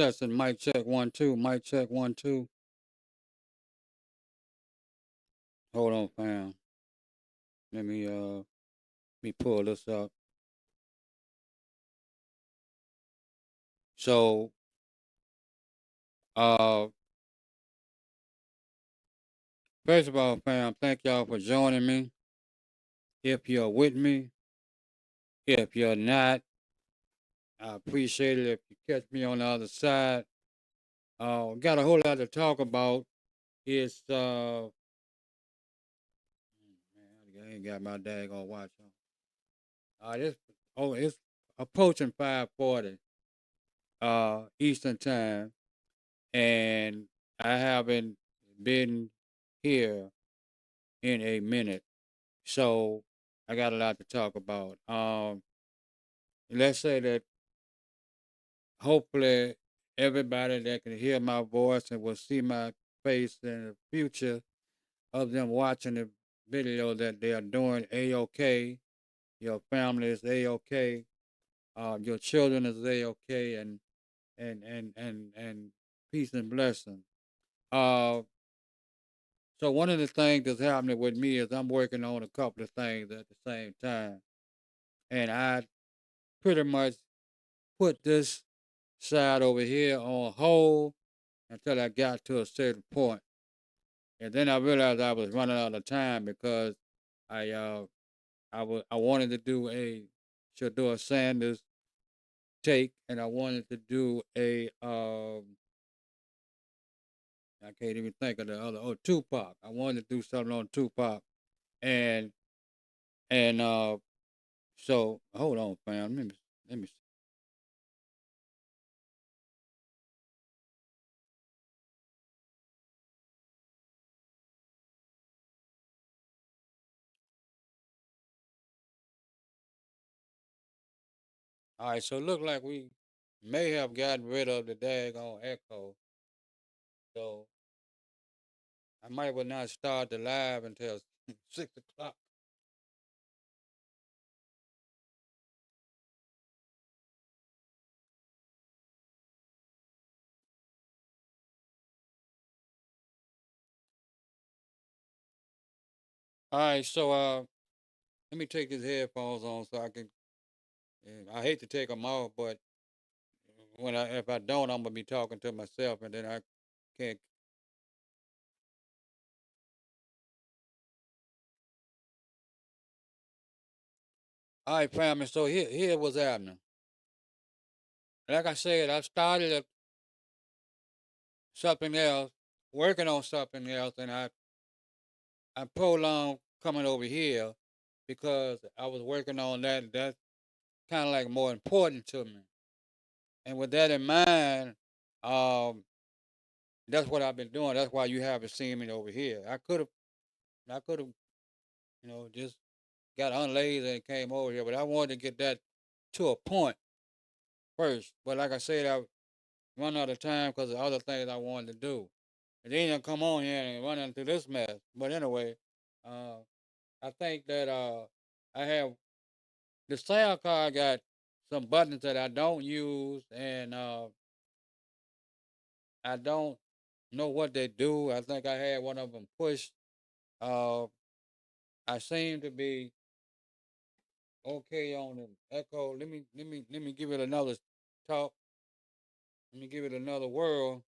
Testing, mic check 1 2, mic check 1 2. Hold on, fam. Let me pull this up. So uh first of all, fam, thank y'all for joining me. If you're with me, if you're not, I appreciate it if you catch me on the other side. Got a whole lot to talk about. It's man, I ain't got my daggone watch on. It's approaching 5:40 Eastern time, and I haven't been here in a minute, so I got a lot to talk about. Let's say that hopefully everybody that can hear my voice and will see my face in the future of them watching the video that they are doing a-okay. Your family is a-okay. Your children is a-okay, and peace and blessing. Uh, so one of the things that's happening with me is I'm working on a couple of things at the same time, and I pretty much put this side over here on hold until I got to a certain point. And then I realized I was running out of time because I uh I wanted to do a Shador Sanders take, and I wanted to do a I can't even think of the other, Tupac. I wanted to do something on Tupac, and and so hold on, fam. Let me. All right, so it look like we may have gotten rid of the daggone echo, so I might well not start the live until 6 o'clock. All right, so let me take these headphones on so I can. And I hate to take them off, but when I if I don't, I'm gonna be talking to myself, and then I can't. All right, family. So here was happening. Like I said, I started something else, working on something else, and I prolonged coming over here because I was working on that. That's kind of like more important to me. And with that in mind, um, that's what I've been doing. That's why you haven't seen me over here. I could have, just got unlazy and came over here, but I wanted to get that to a point first. But like I said, I run out of time because of other things I wanted to do. And then I come on here and run into this mess. But anyway, uh, I think that I have the sound card got some buttons that I don't use, and I don't know what they do. I think I had one of them pushed. Uh, I seem to be okay on the echo. Let me give it another talk. Let me give it another whirl.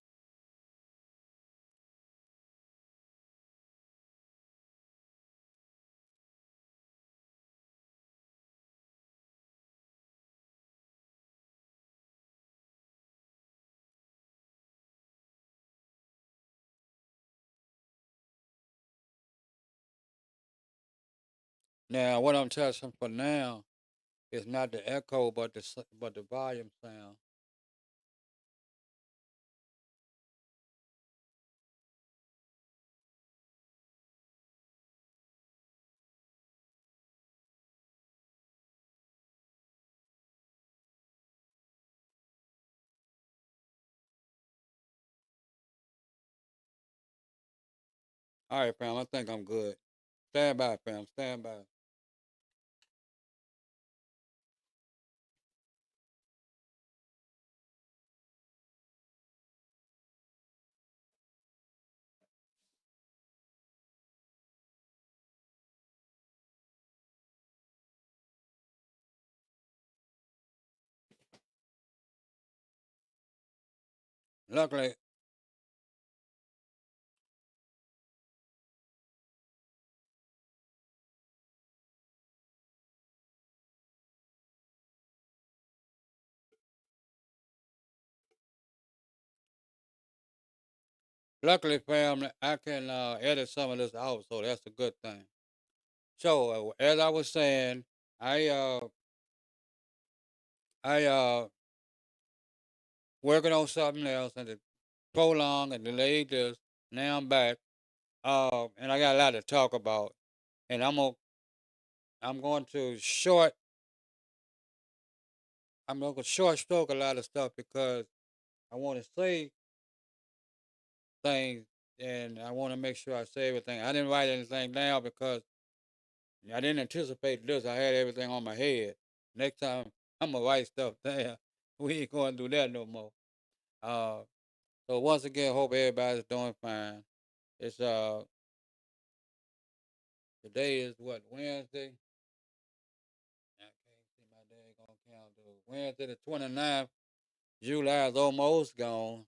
Now, what I'm testing for now is not the echo, but the volume sound. All right, fam. I think I'm good. Stand by, fam. Stand by. luckily, luckily, family, I can edit some of this out, so that's a good thing. So, as I was saying, I uh, I working on something else and it prolonged and delayed this. Now I'm back, and I got a lot to talk about, and I'm going to I'm going to short stroke a lot of stuff because I want to say things and I want to make sure I say everything. I didn't write anything down because I didn't anticipate this. I had everything on my head. Next time I'm gonna write stuff down. We ain't gonna do that no more. Uh, so once again, hope everybody's doing fine. It's today is what, Wednesday. I can't see my daggone calendar. Wednesday the 29th. July is almost gone,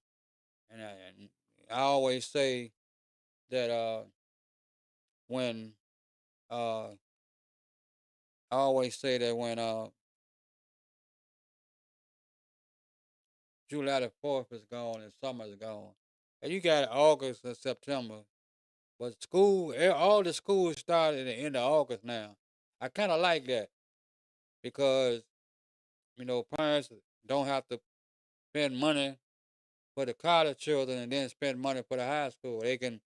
and I always say that when uh I always say that when July the 4th is gone and summer's gone, and you got August and September. But all the schools start at the end of August now. I kind of like that because parents don't have to spend money for the college children and then spend money for the high school. They can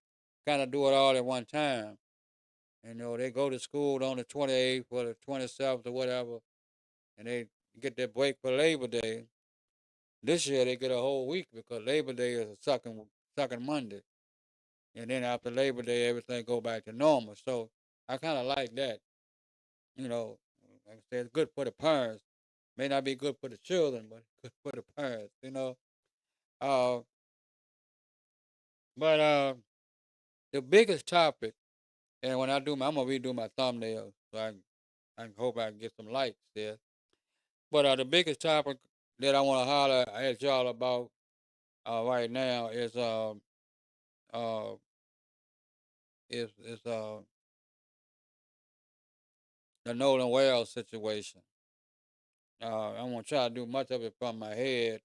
kind of do it all at one time. They go to school on the 28th or the 27th or whatever, and they get their break for Labor Day. This year they get a whole week because Labor Day is a second Monday, and then after Labor Day everything go back to normal. So I kind of like that. You know, like I said, it's good for the parents. May not be good for the children, but good for the parents. Uh, but the biggest topic, and when I'm gonna redo my thumbnail, so I hope I can get some likes there. But the biggest topic that I want to holler at y'all about right now uh is the Nolan Wells situation. I won't try to do much of it from my head.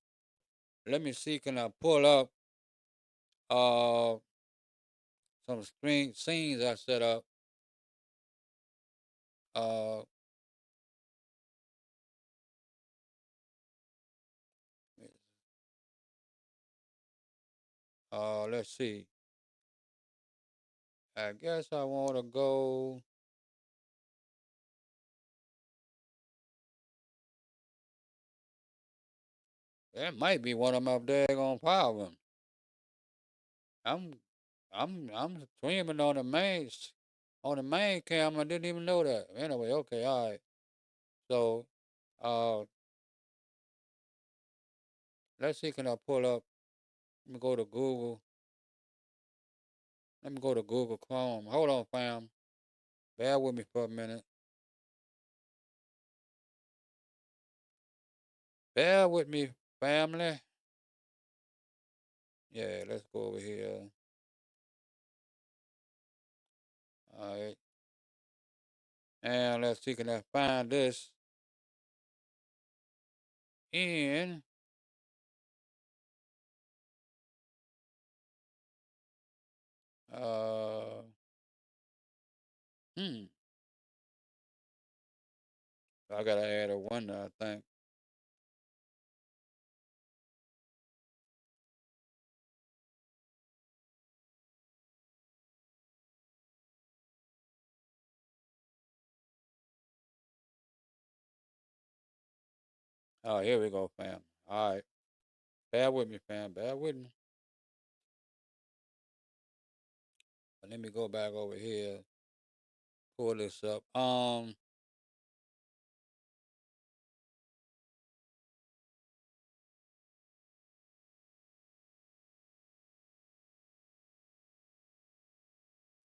Let me see, can I pull up uh some screen scenes I set up. Uh, let's see. I guess I want to go. That might be one of my daggone problems. I'm, I'm streaming on the main camera. I didn't even know that. Anyway, okay, all right. So, uh, let's see. Can I pull up? Let me go to Google. Let me go to Google Chrome. Hold on, fam. Bear with me for a minute. Bear with me, family. Yeah, let's go over here. All right. And let's see, can I find this in uh hmm. I gotta add a one, I think. Oh, here we go, fam. All right. Bear with me, fam. Bear with me. But let me go back over here. Pull this up.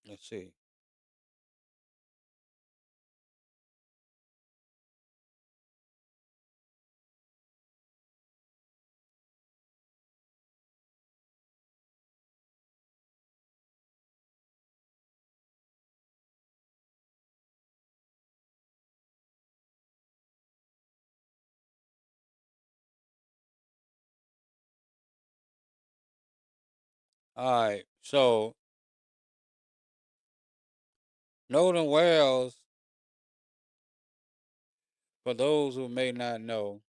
Let's see. All right. So Nolan Wells, for those who may not know,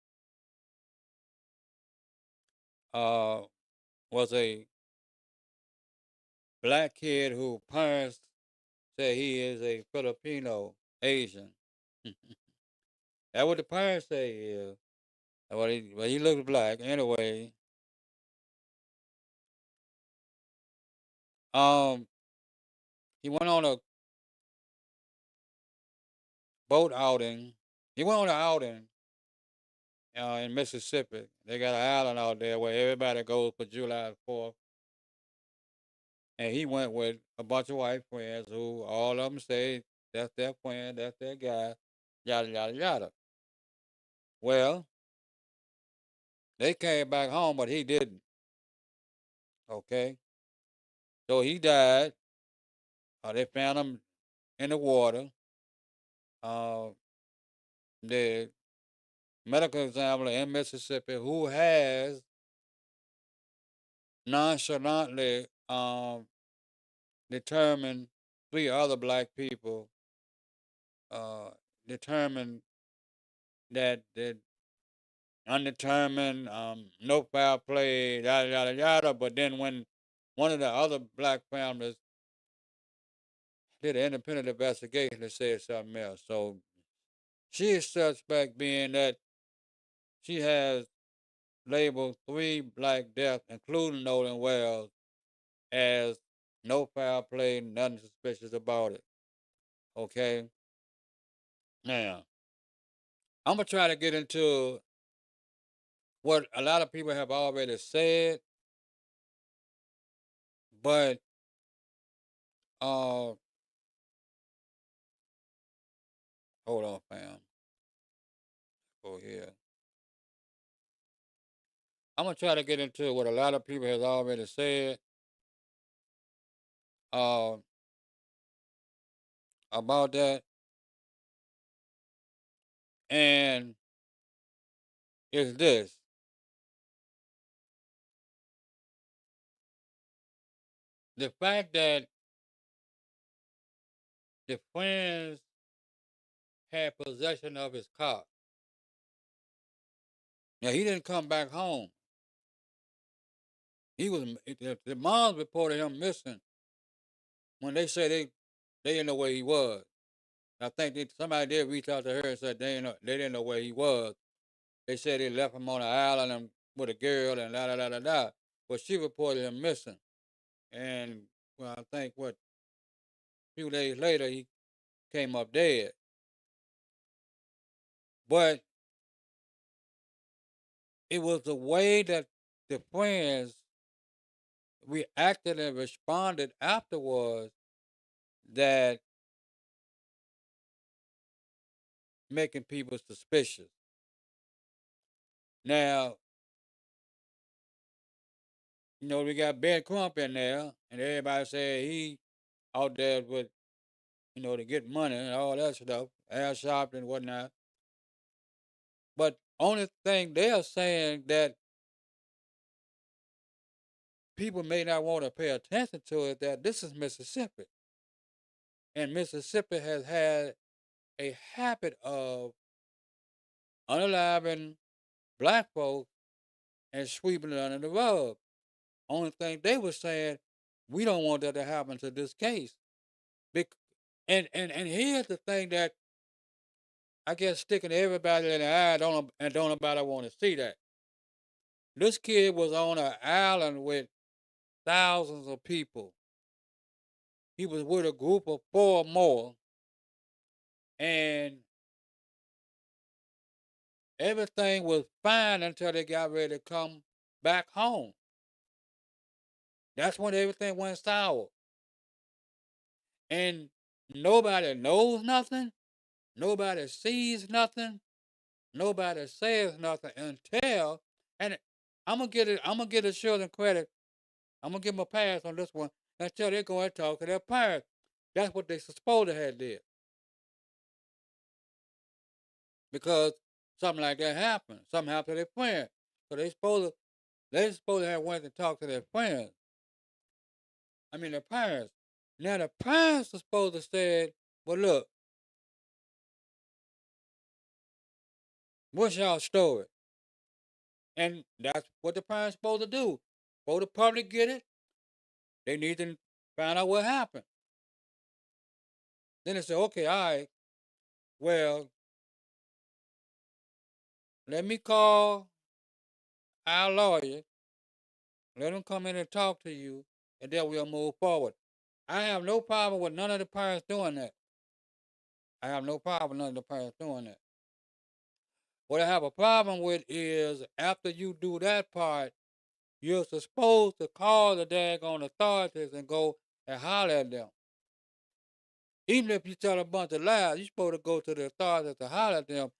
uh, was a black kid who parents say he is a Filipino Asian. That's what the parents say he is. But he looks black anyway. Um, he went on a boat outing. He went on an outing in Mississippi. They got an island out there where everybody goes for July 4th. And he went with a bunch of white friends who all of them say that's their friend, that's their guy, yada, yada, yada. Well, they came back home, but he didn't. Okay. So he died. They found him in the water. Uh, the medical examiner in Mississippi who has nonchalantly determined three other black people uh, determined that undetermined, no foul play, yada yada yada. But then when one of the other black families did an independent investigation, it said something else. So she is suspect being that she has labeled three black deaths, including Nolan Wells, as no foul play, nothing suspicious about it. Okay, now I'm gonna try to get into what a lot of people have already said, but uh, hold on, fam. Go here. I'm gonna try to get into what a lot of people has already said uh, about that, and is this: the fact that the friends had possession of his car. Now he didn't come back home. He was the moms reported him missing when they said they didn't know where he was. I think somebody did reach out to her and said they didn't know where he was. They said they left him on an island and with a girl and da da da da da. But she reported him missing. And well, I think what a few days later he came up dead. But it was the way that the friends reacted and responded afterwards that making people suspicious. Now, we got Ben Crump in there, and everybody said he out there with, to get money and all that stuff, air shopping and whatnot. But only thing they're saying that people may not want to pay attention to is that this is Mississippi. And Mississippi has had a habit of unaliving black folks and sweeping it under the rug. Only thing they were saying, we don't want that to happen to this case. And here's the thing that I guess sticking everybody in the eye don't nobody want to see that. This kid was on an island with thousands of people. He was with a group of four more, and everything was fine until they got ready to come back home. That's when everything went sour. And nobody knows nothing, nobody sees nothing, nobody says nothing until, and I'm gonna give the children credit. I'm gonna give them a pass on this one until they go and talk to their parents. That's what they supposed to have did. Because something like that happened. Something happened to their friend. So they supposed to have went and talked to their friends. I mean the parents. Now the parents are supposed to say, well look, what's y'all story? And that's what the parents supposed to do. Before the public get it, they need to find out what happened. Then they say, okay, all right, well, let me call our lawyer, let him come in and talk to you, and then we'll move forward. I have no problem with none of the parents doing that. I have no problem with none of the parents doing that. What I have a problem with is after you do that part, you're supposed to call the daggone authorities and go and holler at them. Even if you tell a bunch of lies, you're supposed to go to the authorities to holler at them.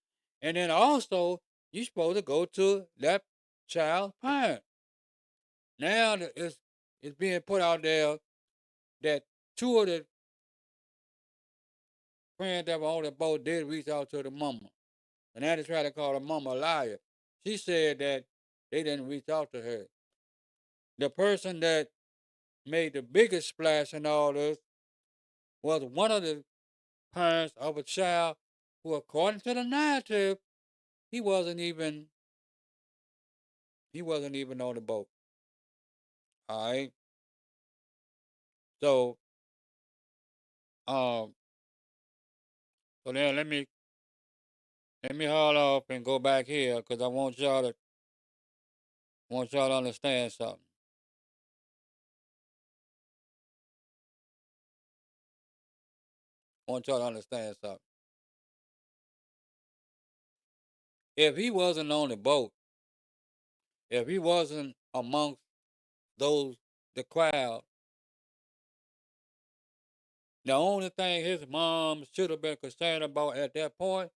And then also, you're supposed to go to that child's parent. Now that it's being put out there that two of the friends that were on the boat did reach out to the mama. And now they try to call the mama a liar. She said that they didn't reach out to her. The person that made the biggest splash in all this was one of the parents of a child who, according to the narrative, he wasn't even on the boat. All right. So um so then let me haul off and go back here because I want y'all to understand something. I want y'all to understand something. If he wasn't on the boat, if he wasn't amongst those the crowd, the only thing his mom should have been concerned about at that point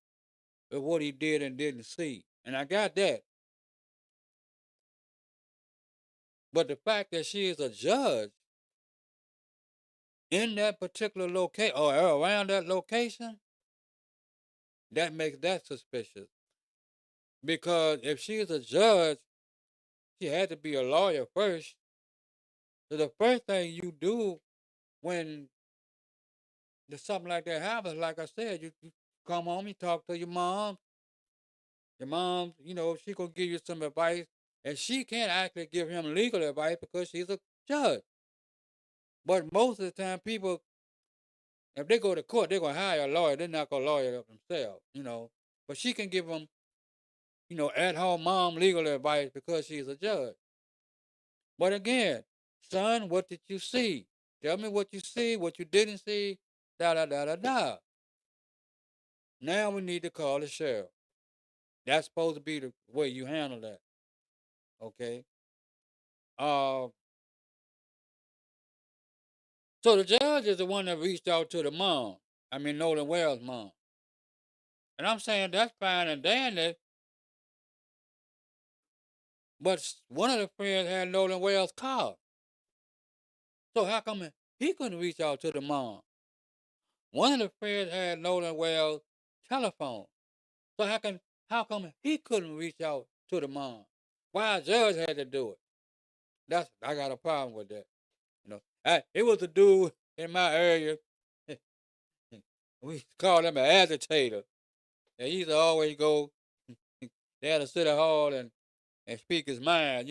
is what he did and didn't see. And I got that. But the fact that she is a judge in that particular location or around that location, that makes that suspicious. Because if she is a judge, she had to be a lawyer first. So the first thing you do when something like that happens, like I said, you come home, you talk to your mom. Your mom, she gonna give you some advice, and she can't actually give him legal advice because she's a judge. But most of the time, people, if they go to court, they're gonna hire a lawyer. They're not gonna lawyer up themselves. But she can give them, at home mom legal advice because she's a judge. But again, son, what did you see? Tell me what you see, what you didn't see, da da da da da. Now we need to call the sheriff. That's supposed to be the way you handle that. Okay. Uh, so the judge is the one that reached out to the mom. I mean Nolan Wells' mom. And I'm saying that's fine and dandy, but one of the friends had Nolan Wells' car. So how come he couldn't reach out to the mom? One of the friends had Nolan Wells' telephone. So how come he couldn't reach out to the mom? Why a judge had to do it? I got a problem with that. It was a dude in my area. We called him an agitator. And he used to always go down to City Hall and speak his mind.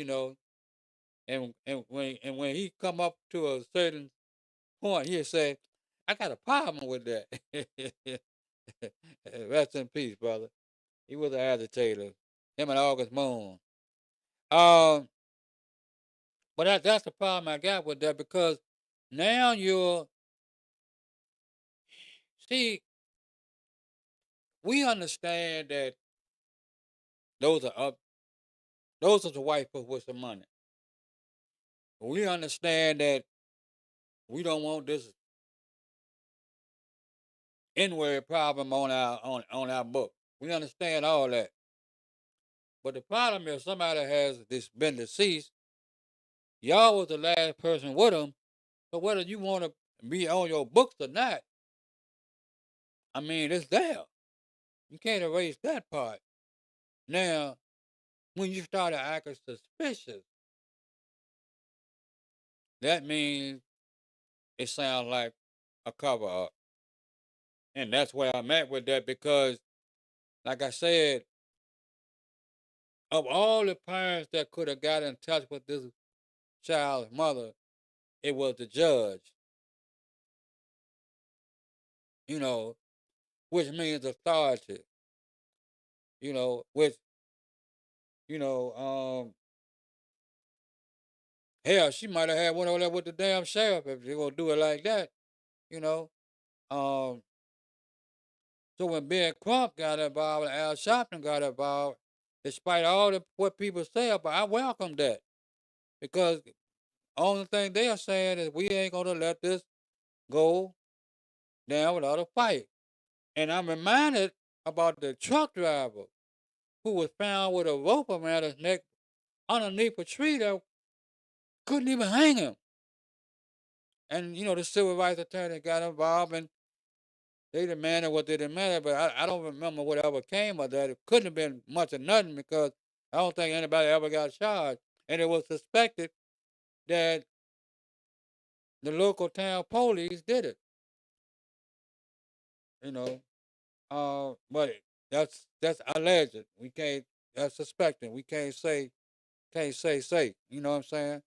And when he come up to a certain point, he'd say, I got a problem with that. Rest in peace, brother. He was an agitator. Him and August Moon. Um, but that's the problem I got with that because now you're see, we understand that those are up those are the white folks with some money. We understand that we don't want this N-word problem on our book. We understand all that. But the problem is somebody has been deceased. Y'all was the last person with them. So whether you want to be on your books or not, I mean, it's there. You can't erase that part. Now, when you start acting suspicious, that means it sounds like a cover up. And that's where I'm at with that because, like I said, of all the parents that could have got in touch with this child's mother, it was the judge, you know, which means authority, which, you know, hell, she might have had one over there with the damn sheriff if they gonna do it like that, you know. Um, so when Ben Crump got involved and Al Sharpton got involved, despite all the what people say about, I welcome that because only thing they are saying is we ain't gonna let this go down without a fight. And I'm reminded about the truck driver who was found with a rope around his neck underneath a tree that couldn't even hang him. And the civil rights attorney got involved and they demanded what they demanded, but I don't remember whatever came of that. It couldn't have been much of nothing because I don't think anybody ever got charged. And it was suspected that the local town police did it, you know. But that's alleged. We can't. That's suspecting. We can't say. You know what I'm saying?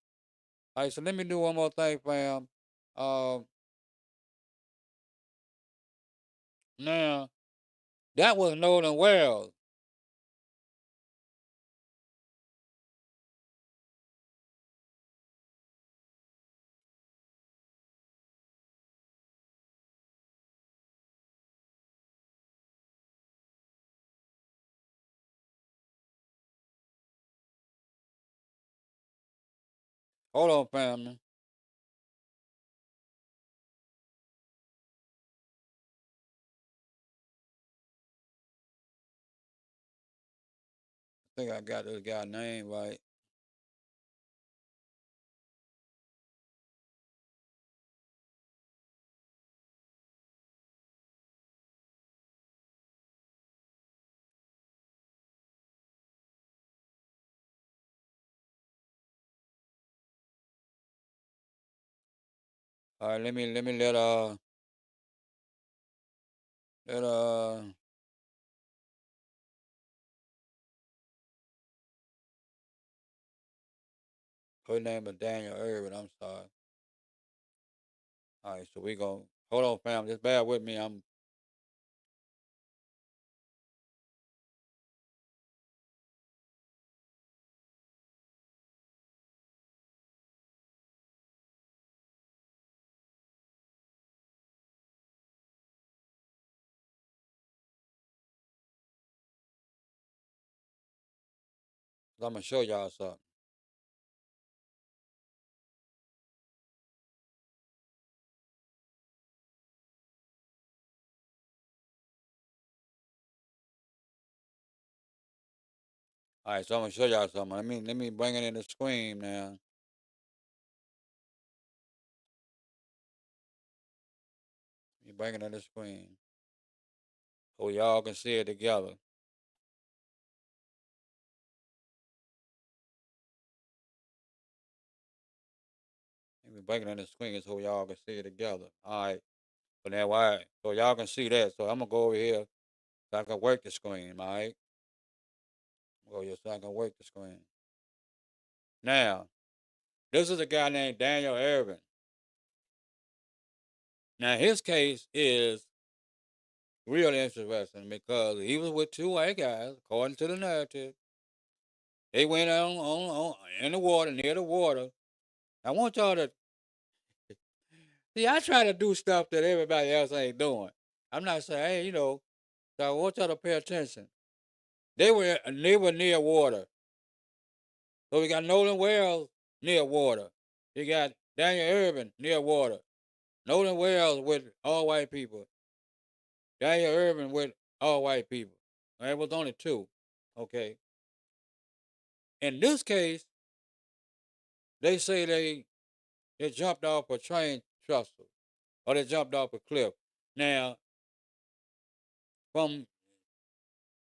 All right. So let me do one more thing, fam. Um, Now that was Nolan Wells. Hold on, family. I think I got this guy's name right. All right. Let me let her name is Daniel Irvin. I'm sorry. All right. So we gonna hold on, fam. Just bear with me. I'm I'm gonna show y'all something. All right. So I'm gonna show y'all something. Let me bring it in the screen now. Let me bring it in the screen so y'all can see it together. Let me bring it in the screen so y'all can see it together. All right. But now why? So y'all can see that. So I'm gonna go over here so I can work the screen. All right. Go here so I can work the screen. Now, this is a guy named Daniel Irvin. Now his case is real interesting because he was with two white guys, according to the narrative. They went on in the water, near the water. I want y'all to see. I try to do stuff that everybody else ain't doing. I'm not saying, hey, So I want y'all to pay attention. They were near water. So we got Nolan Wells near water. You got Daniel Irvin near water. Nolan Wells with all white people. Daniel Irvin with all white people. There was only two. Okay. In this case, they say they jumped off a train trestle or they jumped off a cliff. Now, from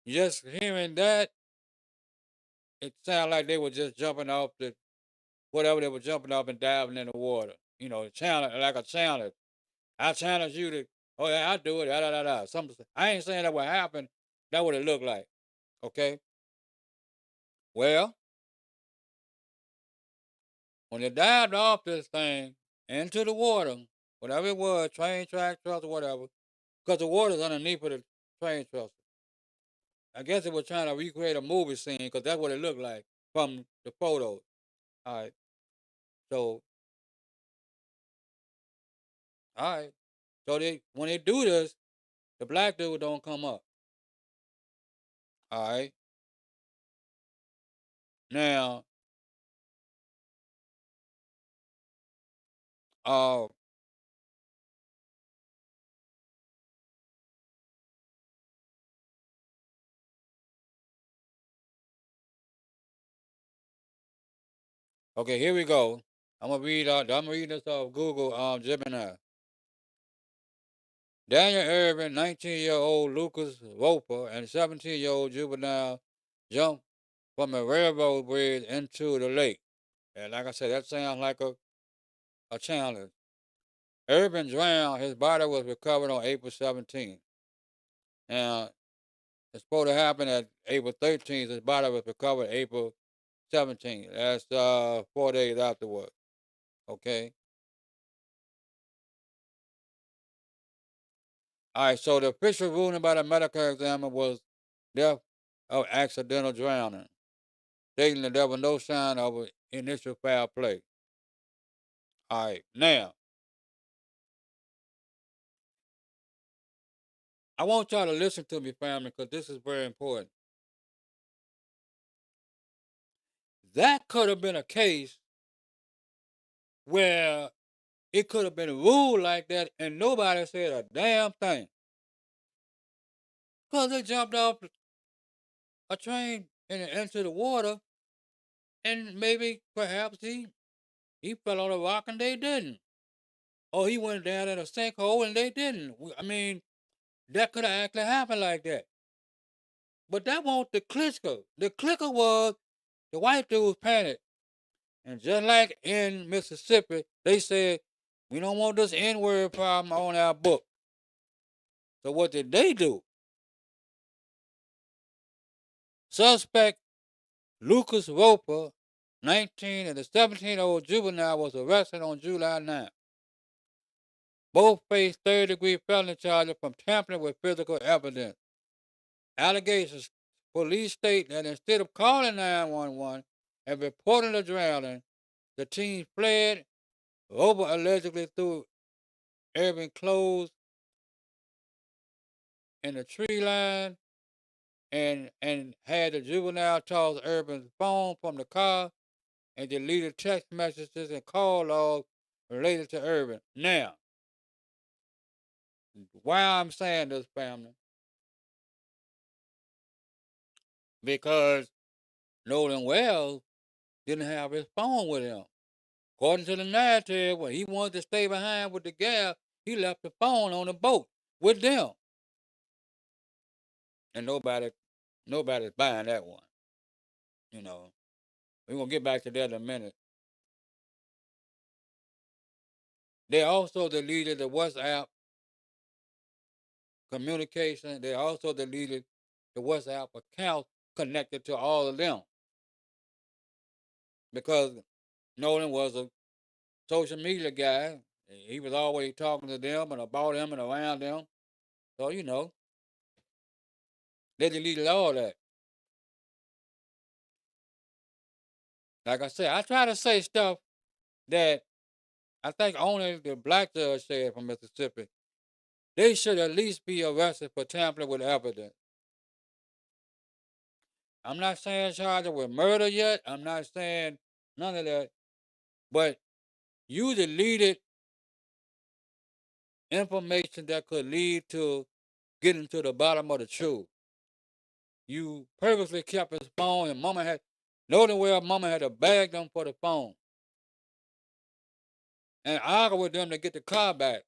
just hearing that, it sounded like they were just jumping off the whatever they were jumping off and diving in the water. challenge like a challenge. I challenge you to, oh yeah, I do it, da da da da. Something. I ain't saying that would happen. That what it look like. Okay. Well, when they dived off this thing into the water, whatever it was, train track, truss, or whatever, because the water's underneath of the train truss. I guess it was trying to recreate a movie scene because that's what it looked like from the photos. All right. So, all right. So they when they do this, the black dude don't come up. All right. Now, uh, okay, here we go. I'm gonna read out. I'm reading this off Google Gemini. Daniel Irvin, 19-year-old Lucas Roper, and 17-year-old juvenile jumped from a railroad bridge into the lake. And like I said, that sounds like a challenge. Irvin drowned. His body was recovered on April 17th. Now, it's supposed to happen at April 13th. His body was recovered April 17th. That's 4 days afterward. Okay. All right. So the official ruling by the medical examiner was death of accidental drowning, stating that there was no sign of initial foul play. All right. Now, I want y'all to listen to me, family, because this is very important. That could have been a case where it could have been ruled like that and nobody said a damn thing. Because they jumped off a train and into the water, and maybe perhaps he fell on a rock and they didn't. Or he went down in a sinkhole and they didn't. I mean, that could have actually happened like that. But that wasn't the clicker. The clicker was the white dudes panicked. And just like in Mississippi, they said, we don't want this N-word problem on our book. So what did they do? Suspect Lucas Roper, 19, and the 17-year-old juvenile was arrested on July 9th. Both faced third-degree felony charges from tampering with physical evidence. Allegations: police state that instead of calling 911 and reporting the drowning, the teen fled. Roper allegedly threw Irving clothes in the tree line and had the juvenile toss Irving's phone from the car and deleted text messages and call logs related to Irving. Now, why I'm saying this, family? Because Nolan Wells didn't have his phone with him. According to the narrative, when he wanted to stay behind with the gal, he left the phone on the boat with them. And nobody's buying that one. You know. We're gonna get back to that in a minute. They also deleted the WhatsApp communication. They also deleted the WhatsApp account connected to all of them. Because Nolan was a social media guy. He was always talking to them and about them and around them. So, they deleted all that. Like I said, I try to say stuff that I think only the black judge said from Mississippi. They should at least be arrested for tampering with evidence. I'm not saying charged with murder yet. I'm not saying none of that. But you deleted information that could lead to getting to the bottom of the truth. You purposely kept his phone, and Mama had, knowing where Mama had to bag them for the phone and argue with them to get the car back.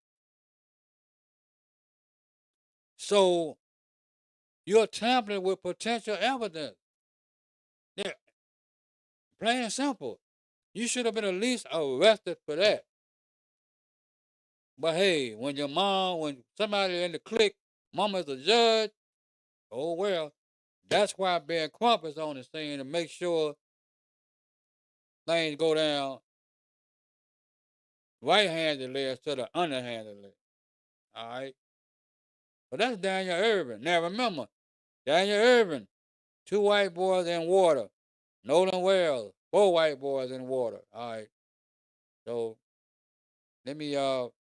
So you're tampering with potential evidence. Yeah, plain and simple. You should have been at least arrested for that. But hey, when somebody in the clique, mama's a judge, oh well, that's why being Crump is on the scene to make sure things go down right-handedly instead of underhandedly. All right. But that's Daniel Irvin. Now remember, Daniel Irvin, two white boys in water. Nolan Wells, four white boys in water. All right. So let me hold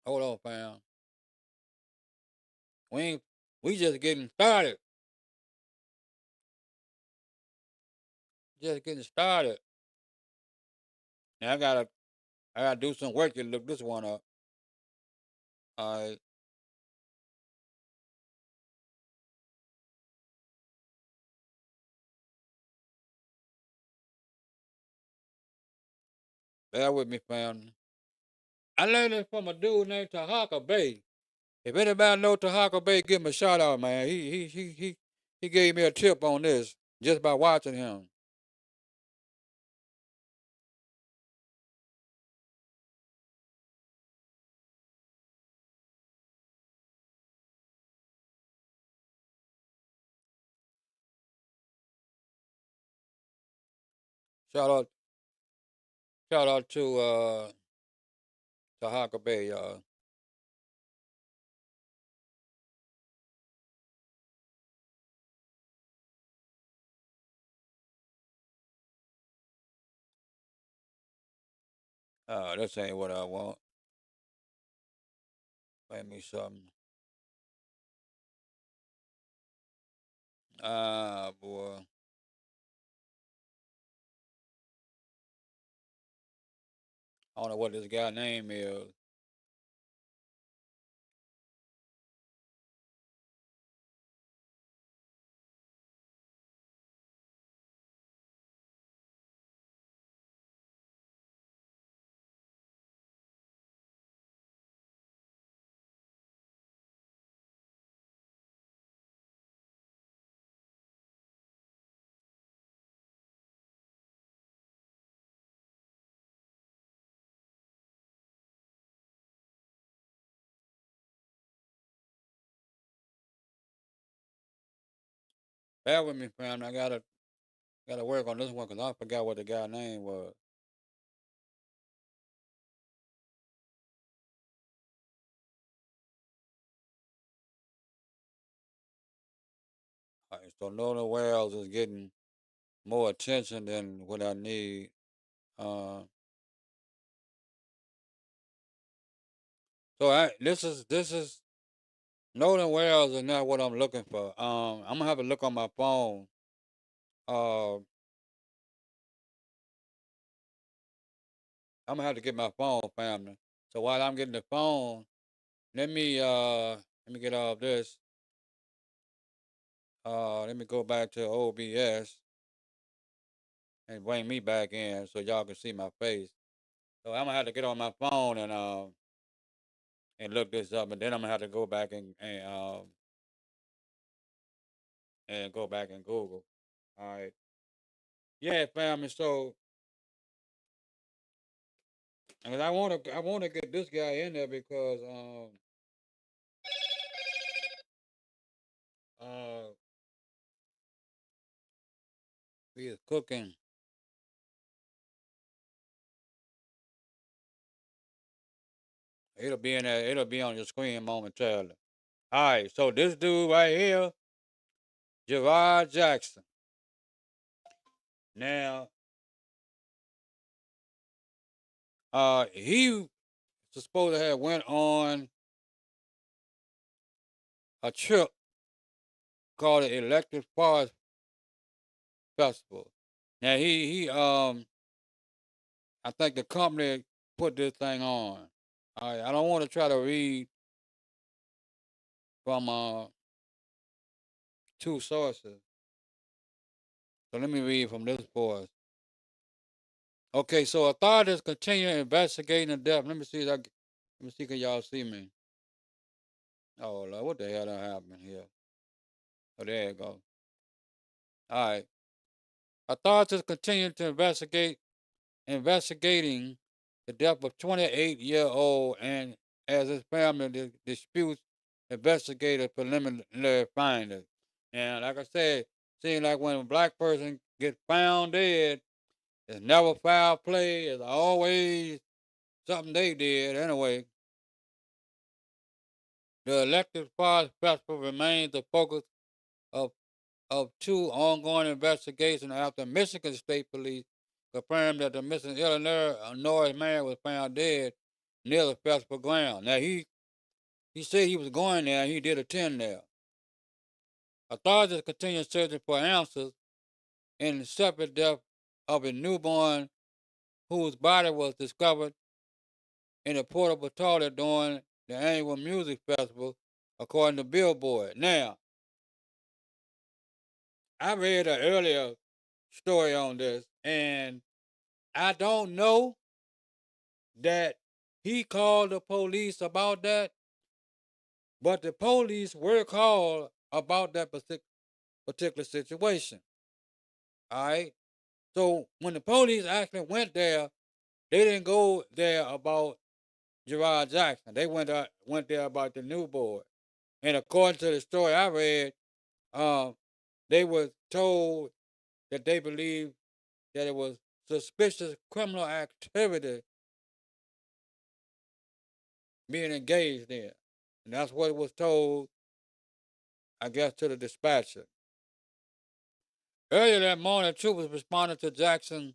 on, fam. We ain't, we just getting started. Just getting started. Now I gotta do some work to look this one up. All right. Bear with me, fam. I learned it from a dude named Tahaka Bay. If anybody know Tahaka Bay, give him a shout out, man. He gave me a tip on this just by watching him. Shout out, shout out to Haka Bay, y'all. This ain't what I want. Play me something. Ah, boy. I don't know what this guy name is. Bear with me, fam. I gotta work on this one because I forgot what the guy name was. All right, so Nolan Wells is getting more attention than what I need. Uh, this is Nolan Wells is not what I'm looking for. I'm gonna have to look on my phone. Uh, I'm gonna have to get my phone, family. So while I'm getting the phone, let me get all this. Let me go back to OBS and bring me back in so y'all can see my face. So I'm gonna have to get on my phone and look this up, and then I'm gonna have to go back and go back and Google. All right. Yeah, family. So, and I wanna get this guy in there because uh he is cooking. It'll be in there. It'll be on your screen momentarily. All right. So this dude right here, Gerard Jackson. Now, he supposed to have went on a trip called the Electric Forest Festival. Now I think the company put this thing on. All right, I don't want to try to read from two sources. So let me read from this voice. Okay, so authorities continue investigating the death. Let me see can y'all see me. Oh Lord, what the hell that happened here? Oh, there you go. All right. Authorities continue to investigating the death of 28-year-old and as his family disputes investigative preliminary findings. And like I said, seems like when a black person gets found dead, it's never foul play. It's always something they did. Anyway, the electric fire festival remains the focus of two ongoing investigations after Michigan State Police confirmed that the missing Illinois man was found dead near the festival ground. Now he said he was going there and he did attend there. Authorities continue searching for answers in the separate death of a newborn whose body was discovered in a portable toilet during the annual music festival, according to Billboard. Now, I read an earlier story on this, and I don't know that he called the police about that, but the police were called about that particular situation. All right. So when the police actually went there, they didn't go there about Gerard Jackson. They went there about the new boy. And according to the story I read, um, they were told that they believed that it was suspicious criminal activity being engaged in. And that's what was told, I guess, to the dispatcher. Earlier that morning, troopers responded to Jackson's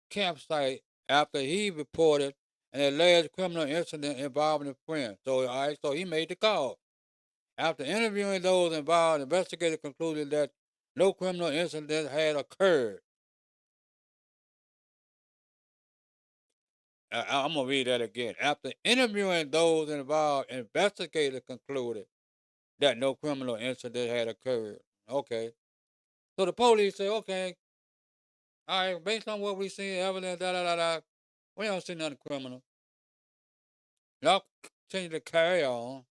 campsite after he reported an alleged criminal incident involving a friend. So, all right, so he made the call. After interviewing those involved, investigators concluded that no criminal incident had occurred. I'm going to read that again. After interviewing those involved, investigators concluded that no criminal incident had occurred. Okay. So the police say, okay, all right, based on what we see, evidence, we don't see nothing criminal. Y'all continue to carry on.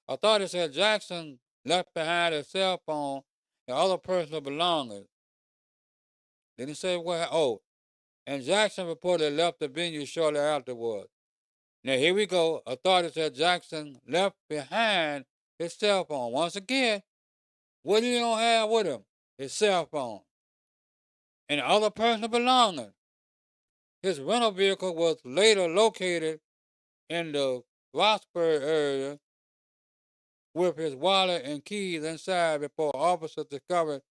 Authorities said Jackson left behind his cell phone and other personal belongings. Didn't say what, and Jackson reportedly left the venue shortly afterwards. Now here we go. Authorities said Jackson left behind his cell phone. Once again, what he don't have with him? His cell phone. And other personal belongings. His rental vehicle was later located in the Roxbury area with his wallet and keys inside before officers discovered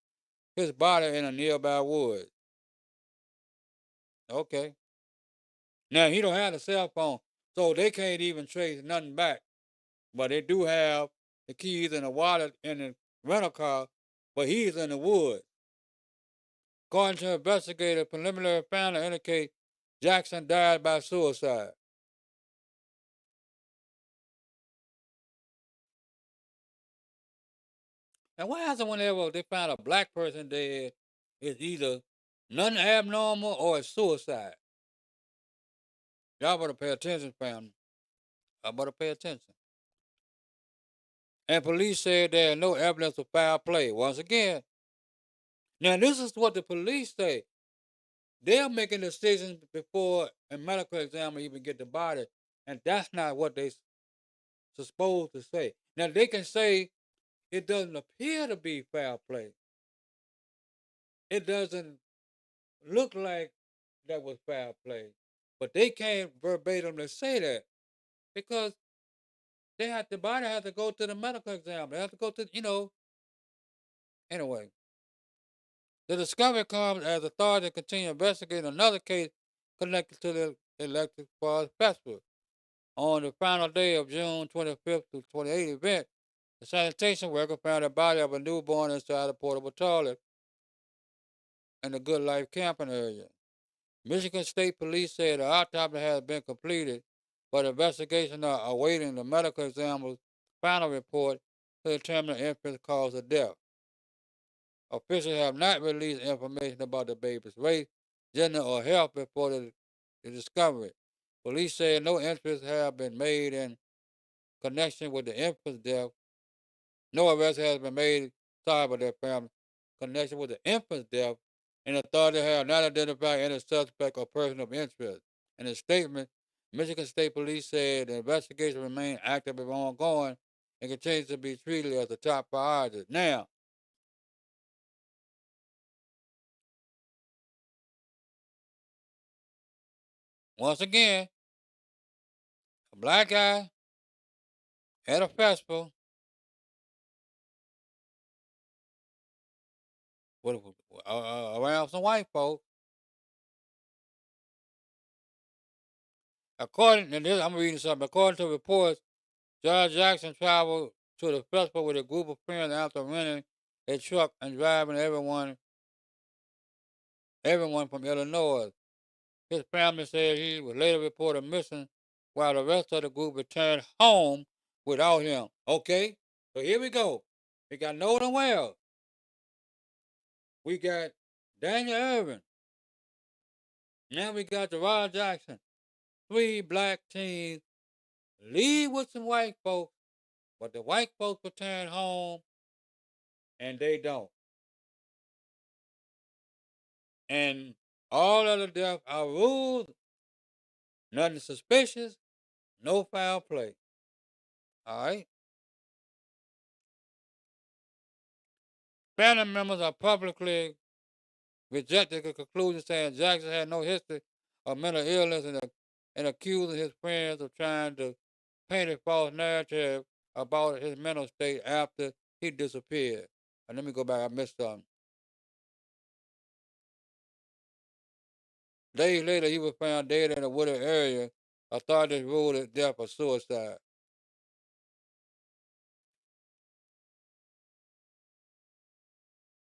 his body in a nearby woods. Okay. Now he don't have a cell phone, so they can't even trace nothing back. But they do have the keys and the wallet in the rental car, but he's in the woods. According to investigators, preliminary findings indicate Jackson died by suicide. And what happens whenever they find a black person dead? It's either nothing abnormal or it's suicide. Y'all better pay attention, family. I better pay attention. And police said there is no evidence of foul play. Once again, now this is what the police say. They're making decisions before a medical examiner even get the body, and that's not what they supposed to say. Now they can say it doesn't appear to be foul play. It doesn't look like that was foul play, but they can't verbatimly say that because the body has to go to the medical examiner. They have to go to Anyway, the discovery comes as authorities continue investigating another case connected to the Electric Falls Festival. On the final day of June 25th to 28th event, the sanitation worker found the body of a newborn inside a portable toilet in the Good Life camping area. Michigan State Police said the autopsy has been completed, but investigations are awaiting the medical examiner's final report to determine the infant's cause of death. Officials have not released information about the baby's race, gender, or health before the discovery. Police said no entries have been made in connection with the infant's death. No arrest has been made, by their family, in connection with the infant's death, and authorities have not identified any suspect or person of interest. In a statement, Michigan State Police said the investigation remains active and ongoing and continues to be treated as a top priority. Now, once again, a black guy at a festival with, around some white folks. According to this, I'm reading something. According to reports, George Jackson traveled to the festival with a group of friends after renting a truck and driving everyone from Illinois. His family said he was later reported missing while the rest of the group returned home without him. Okay, so here we go. We got Nolan Wells. We got Daniel Irvin. Now we got Gerard Jackson. Three black teens leave with some white folks, but the white folks return home and they don't. And all of the deaths are ruled nothing suspicious, no foul play. All right. Family members are publicly rejected the conclusion saying Jackson had no history of mental illness and accusing his friends of trying to paint a false narrative about his mental state after he disappeared. And let me go back, I missed something. Days later, he was found dead in a wooded area. Authorities ruled his death a suicide.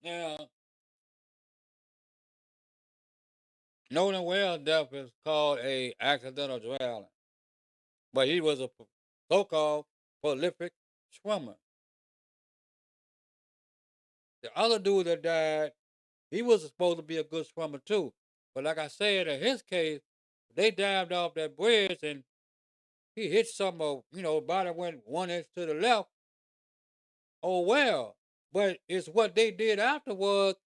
Now, Nolan Wells' death is called a accidental drowning, but he was a so-called prolific swimmer. The other dude that died, he was supposed to be a good swimmer too, but like I said, in his case, they dived off that bridge and he hit some of, body went 1 inch to the left. Oh well, but it's what they did afterwards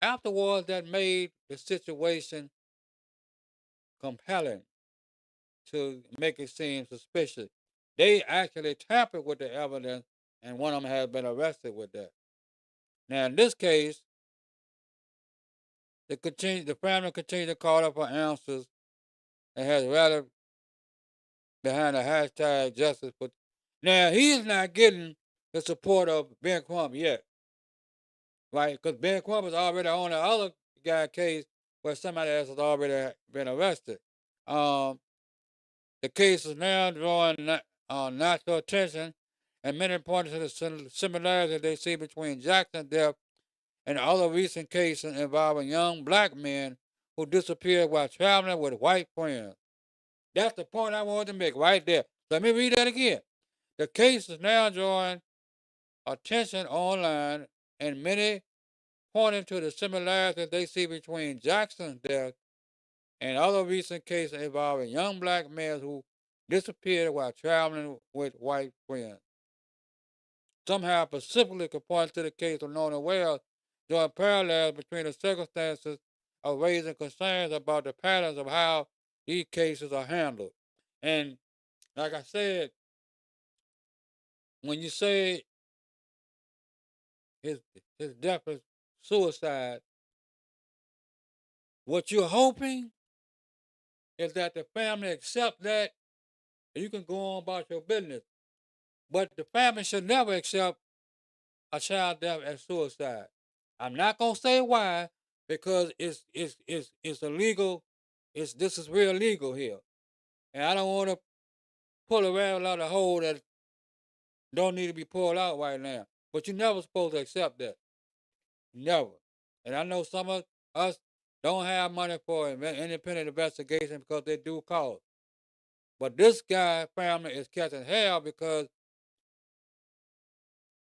that made the situation compelling to make it seem suspicious. They actually tampered with the evidence, and one of them has been arrested with that. Now, in this case, the family continued to call up for answers and has rallied behind the hashtag justice for. Now, he's not getting the support of Ben Crump yet, right? Because Ben Crump is already on the other guy case where somebody else has already been arrested. Um, the case is now drawing national attention, and many pointing to the similarities they see between Jackson's death and other recent cases involving young black men who disappeared while traveling with white friends. That's the point I wanted to make right there. Let me read that again. The case is now drawing attention online, and many pointing to the similarities they see between Jackson's death and other recent cases involving young black men who disappeared while traveling with white friends. Somehow specifically could point to the case of Nolan Wells, drawing parallels between the circumstances of raising concerns about the patterns of how these cases are handled. And like I said, when you say his his death is suicide, what you're hoping is that the family accept that and you can go on about your business. But the family should never accept a child death as suicide. I'm not gonna say why because it's illegal. This is real legal here, and I don't want to pull a rabbit out of the hole that don't need to be pulled out right now. But you're never supposed to accept that. Never. And I know some of us don't have money for independent investigation because they do cost. But this guy family is catching hell because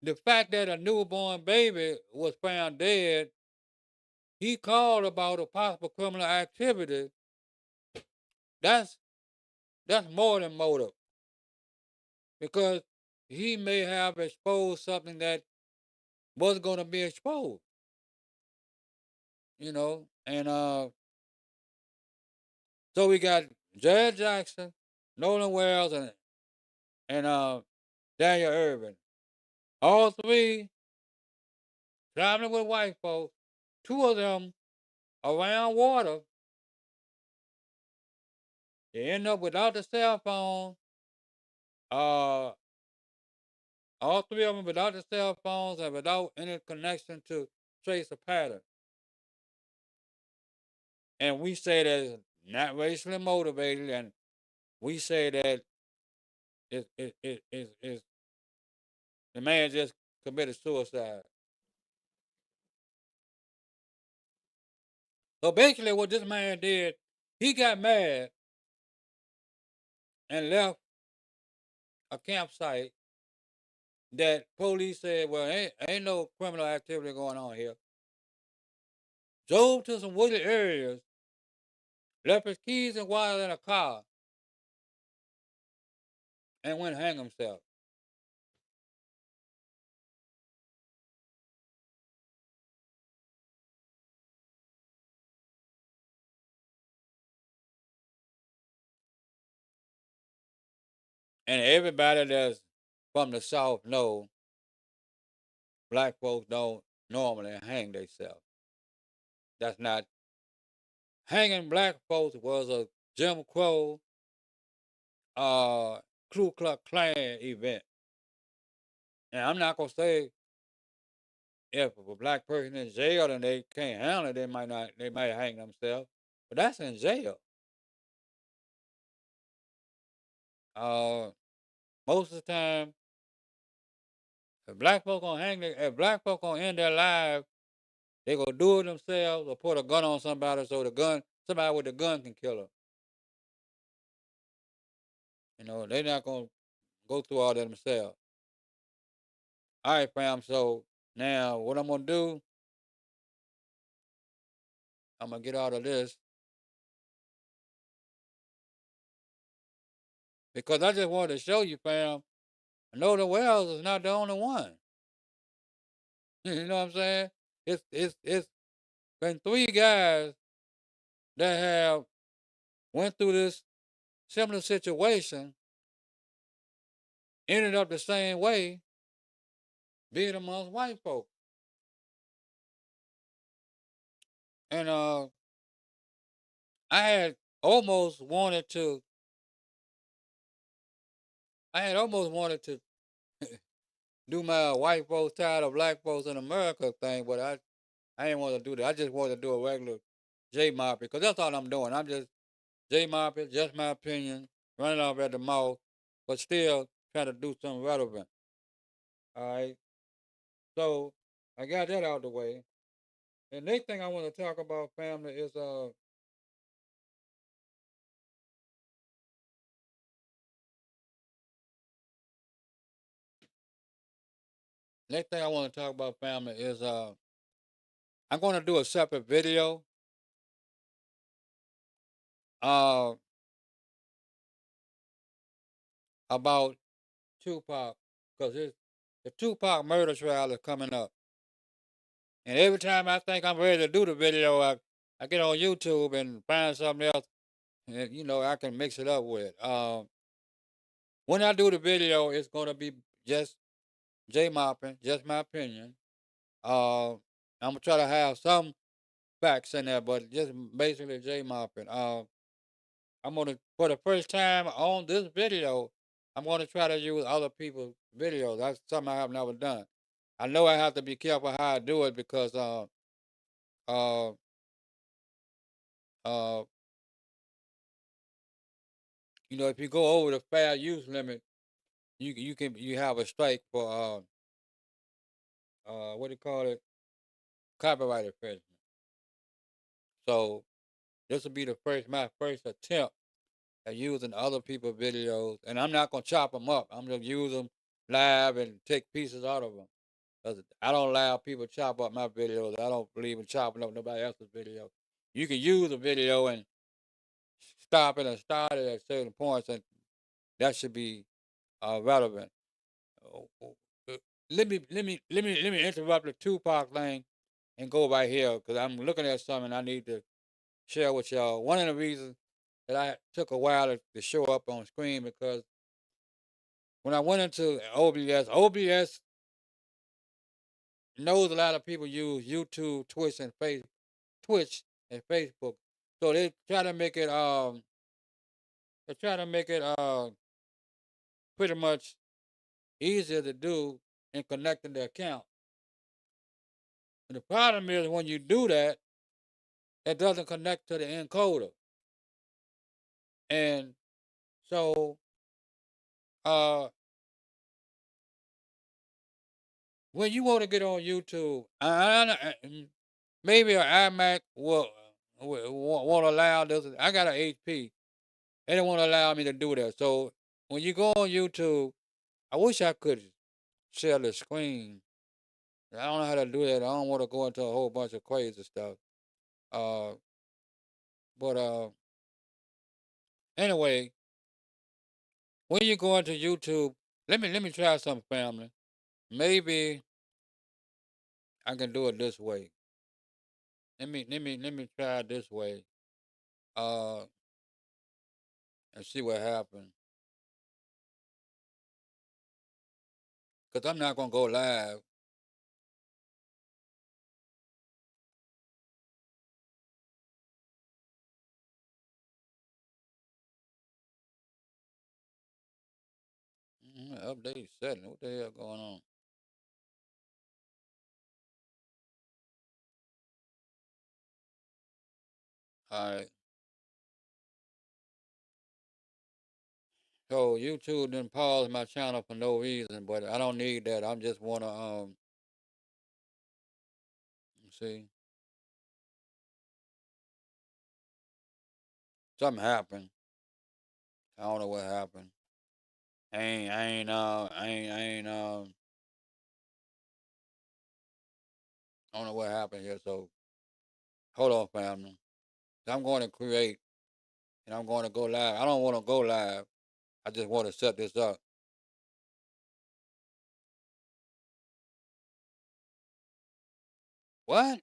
the fact that a newborn baby was found dead, he called about a possible criminal activity. That's that's more than motive because he may have exposed something that wasn't going to be exposed, and So we got Jared Jackson, Nolan Wells, and Daniel Irvin. All three traveling with white folks. Two of them around water. They end up without the cell phone. Uh, all three of them without the cell phones and without any connection to trace a pattern. And we say that it's not racially motivated, and we say that it the man just committed suicide. So basically, what this man did, he got mad and left a campsite that police said, well, ain't no criminal activity going on here. Drove to some wooded areas, left his keys and wallet in a car, and went and hang himself. And everybody that's from the South know black folks don't normally hang themselves. That's not hanging black folks was a Jim Crow, uh, Ku Klux Klan event. And I'm not gonna say if a black person in jail and they can't handle it, they might hang themselves. But that's in jail. Uh, most of the time, if black folk gonna end their lives, they gonna do it themselves or put a gun on somebody so somebody with a gun can kill them. They're not gonna go through all that themselves. All right, fam. So now what I'm gonna do, I'm gonna get out of this because I just wanted to show you, fam. Nolan Wells is not the only one. You know what I'm saying? It's been three guys that have went through this similar situation, ended up the same way, being amongst white folks. And I had almost wanted to I had almost wanted to do my white folks tired of black folks in America thing, but I didn't want to do that. I just wanted to do a regular J Mop because that's all I'm doing. I'm just J Mopping, just my opinion, running off at the mouth, but still trying to do something relevant. All right. So I got that out of the way. The next thing I want to talk about, family, is next thing I want to talk about, family, is I'm going to do a separate video uh about Tupac because the Tupac murder trial is coming up, and every time I think I'm ready to do the video, I get on YouTube and find something else, and I can mix it up with. When I do the video, it's going to be just J mopping, just my opinion. Uh, I'm gonna try to have some facts in there, but just basically J mopping. I'm gonna for the first time on this video, I'm gonna try to use other people's videos. That's something I have never done. I know I have to be careful how I do it because uh uh if you go over the fair use limit, you have a strike for what do you call it, copyright infringement. So this will be my first attempt at using other people's videos, and I'm not gonna chop them up. I'm gonna use them live and take pieces out of them. Cause I don't allow people to chop up my videos. I don't believe in chopping up nobody else's video. You can use a video and stop it and start it at certain points, and that should be relevant. Oh, oh, let me interrupt the Tupac thing and go right here because I'm looking at something I need to share with y'all. One of the reasons that I took a while to show up on screen because when I went into OBS knows a lot of people use YouTube, Twitch and Facebook. So they try to make it pretty much easier to do in connecting the account. And the problem is when you do that, it doesn't connect to the encoder. And so uh when you want to get on YouTube, maybe an iMac won't allow this. I got an HP. They don't want to allow me to do that. So when you go on YouTube, I wish I could share the screen. I don't know how to do that. I don't want to go into a whole bunch of crazy stuff. Uh, but anyway, when you go into YouTube, let me try something, family. Maybe I can do it this way. Let me try it this way. Uh, and see what happens. Cause I'm not gonna go live. Update setting. What the hell going on? All right. So YouTube didn't pause my channel for no reason, but I don't need that. I just wanna see something happened. I don't know what happened. I ain't I don't know what happened here. So hold on, family. I'm going to create and I'm going to go live. I don't want to go live. I just want to set this up. What?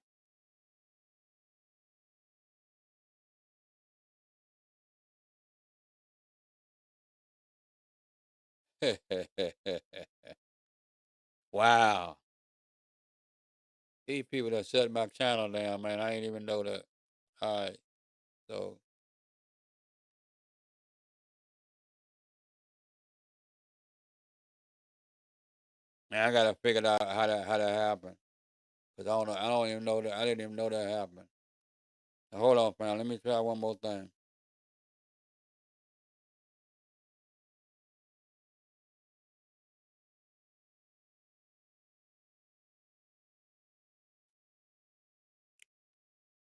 Wow. These people that shut my channel down, man. I ain't even know that. All right. So man, I gotta figure out how that happened. Cause I don't know. I don't even know that. I didn't even know that happened. Now, hold on, fam. Let me try one more thing.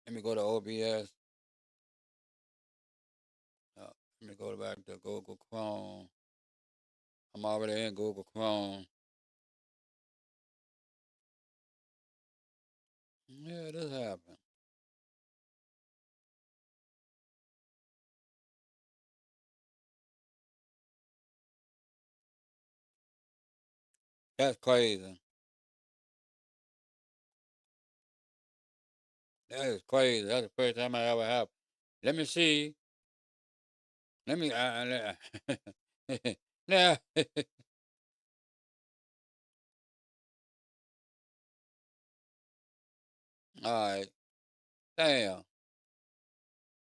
Let me go to OBS. Uh, Let me go back to Google Chrome. I'm already in Google Chrome. Yeah, this happened. That's crazy. That is crazy. That's the first time I ever have. Let me see. Let me. Now, all right. Damn.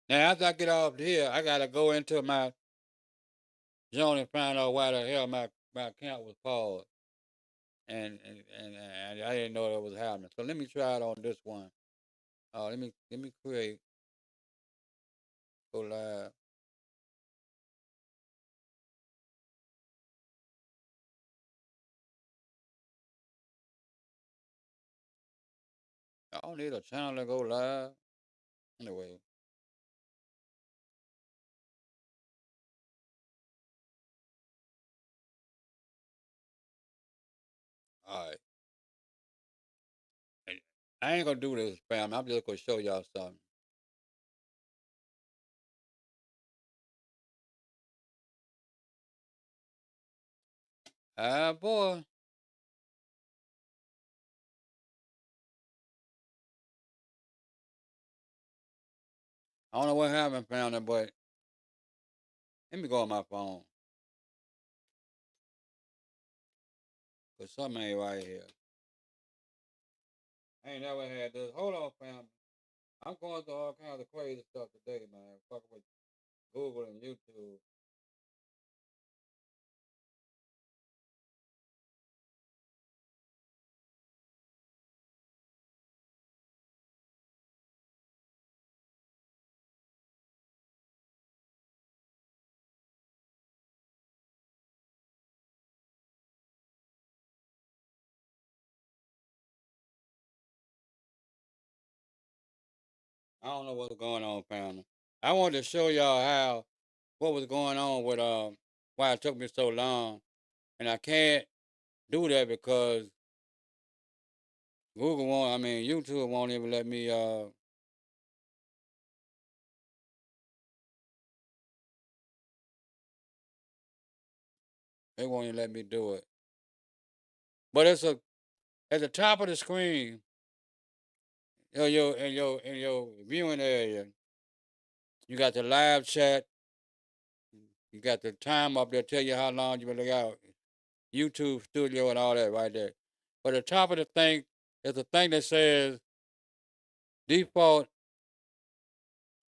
Now after I get off here, I gotta go into my zone and find out why the hell my account was paused. And I didn't know that was happening. So let me try it on this one. Let me create go live. I don't need a channel to go live. Anyway, all right. I ain't gonna do this, fam. I'm just gonna show y'all something. Ah, boy. I don't know what happened, family, but Let me go on my phone. Cause something ain't right here. I ain't never had this. Hold on, fam. I'm going through all kinds of crazy stuff today, man. Fucking with Google and YouTube. I don't know what's going on, family. I wanted to show y'all how what was going on with why it took me so long, and I can't do that because Google won't. I mean, YouTube won't even let me. They won't even let me do it. But it's a at the top of the screen, in your viewing area, you got the live chat. You got the time up there, tell you how long you been looking out. YouTube Studio and all that right there. But at the top of the thing is a thing that says default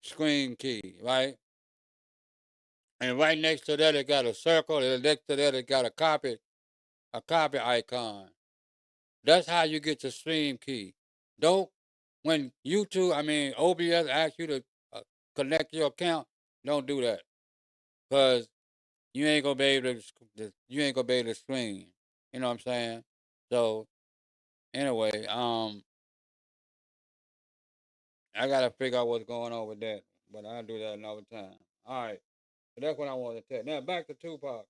screen key, right? And right next to that, it got a circle. And next to that, it got a copy icon. That's how you get the stream key. Don't when YouTube, I mean OBS asks you to connect your account, don't do that because you ain't gonna be able to stream. You know what I'm saying? So anyway, I gotta figure out what's going on with that, but I'll do that another time. All right, so that's what I wanted to tell. Now back to Tupac.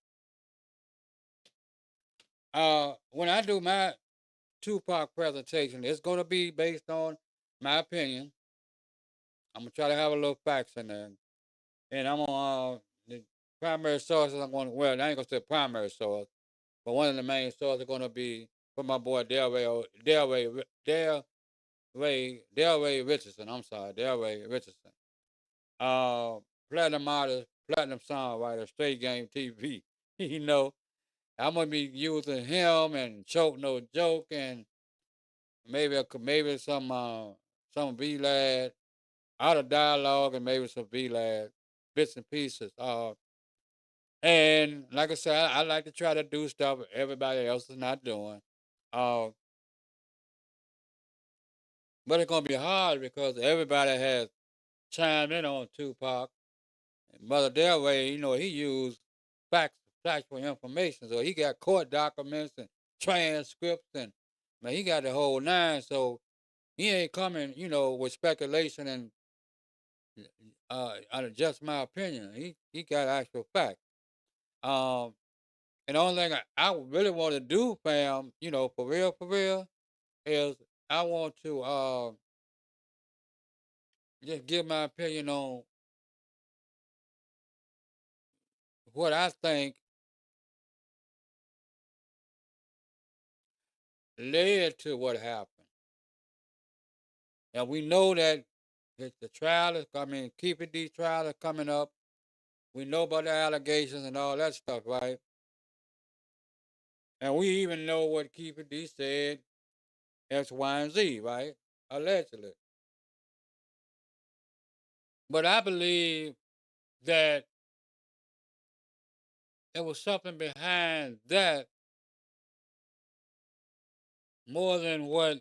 When I do my Tupac presentation, it's gonna be based on my opinion. I'm gonna try to have a little facts in there, and I'm on the primary sources. I'm going. Well, I ain't gonna say primary source, but one of the main sources are gonna be from my boy Delray Richardson. I'm sorry, Delray Richardson. Uh, platinum artist, platinum songwriter, straight game TV. You know, I'm gonna be using him and Choke No Joke and maybe some V Lad out of dialogue and maybe some V Lad bits and pieces. And like I said, I like to try to do stuff everybody else is not doing. Uh, but it's gonna be hard because everybody has chimed in on Tupac. And Mother Delray, he used facts, factual information. So he got court documents and transcripts and man, he got the whole nine. So he ain't coming, with speculation and just my opinion. He got actual facts. Um, and the only thing I really want to do, fam, for real, is I want to just give my opinion on what I think led to what happened. And we know that the trial is, I mean, keeping these trials are coming up. We know about the allegations and all that stuff, right? And we even know what Keeper D said, X, Y, and Z, right? Allegedly. But I believe that there was something behind that more than what,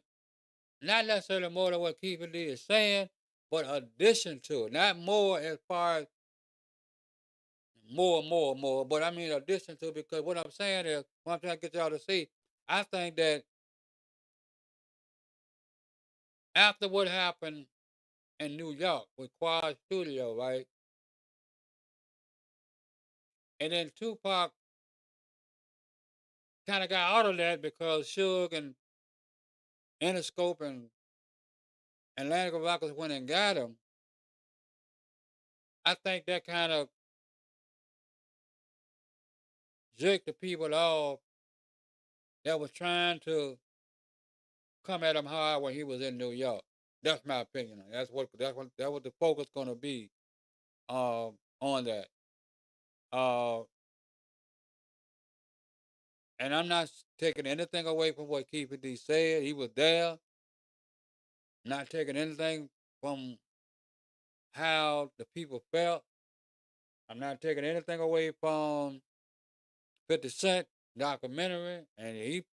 not necessarily more than what Keeper D is saying, but addition to it. Not more as far as more. But I mean addition to it because what I'm saying is, what I'm trying to get y'all to see, I think that after what happened in New York with Quad Studio, right? And then Tupac kind of got out of that because Suge and Interscope and Atlantic Records went and got him. I think that kind of jerked the people off that was trying to come at him hard when he was in New York. That's my opinion. That's what the focus gonna be on that. Uh, and I'm not taking anything away from what Keefer D said. He was there, not taking anything from how the people felt. I'm not taking anything away from 50 Cent documentary, and he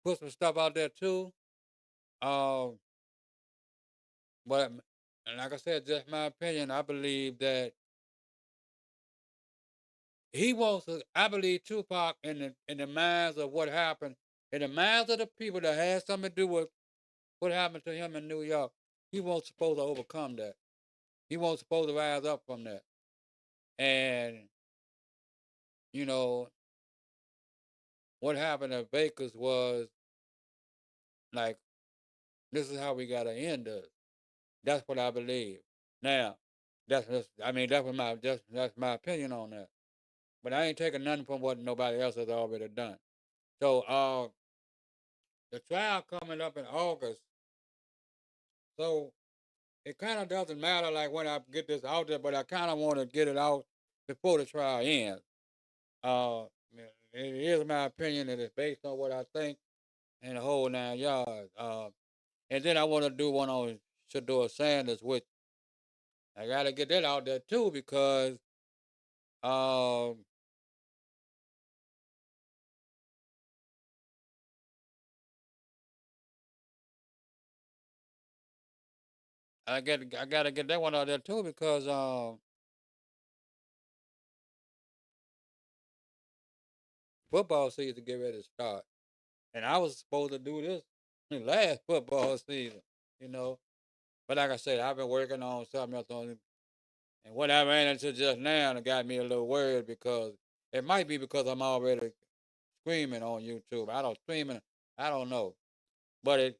put some stuff out there too. Um, but and like I said, just my opinion. I believe that he wants to. I believe Tupac in the minds of what happened, in the minds of the people that had something to do with what happened to him in New York. He wasn't supposed to overcome that. He wasn't supposed to rise up from that. And you know what happened at Bakers was like, this is how we gotta end this. That's what I believe. Now, I mean that's my opinion on that. But I ain't taking nothing from what nobody else has already done. So the trial coming up in August, so it kind of doesn't matter like when I get this out there, but I kind of want to get it out before the trial ends. Uh, it is my opinion that it's based on what I think and the whole 9 yards. And then I want to do one on Shador Sanders, which I got to get that out there too because um, I got to get that one out there too because football season get ready to start, and I was supposed to do this last football season, you know. But like I said, I've been working on something else on it, and what I ran into just now that got me a little worried because it might be because I'm already streaming on YouTube. I don't streaming. I don't know, but it.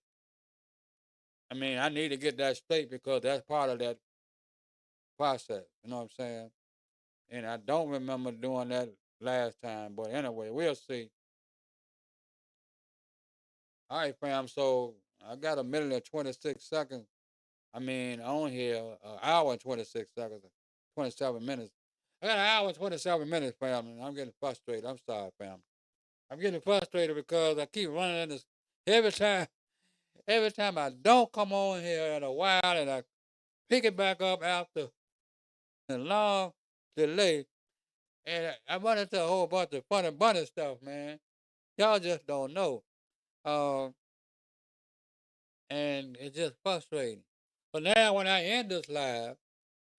I mean, I need to get that straight because that's part of that process. You know what I'm saying? And I don't remember doing that last time. But anyway, we'll see. All right, fam. So I got a minute and 26 seconds. I mean, on here, an hour and 26 seconds, 27 minutes. I got an hour and 27 minutes, fam, and I'm getting frustrated. I'm sorry, fam. I'm getting frustrated because I keep running into this every time. Every time I don't come on here in a while and I pick it back up after a long delay, and I run into a whole bunch of funny bunny stuff, man. Y'all just don't know. Um, and it's just frustrating. But now when I end this live,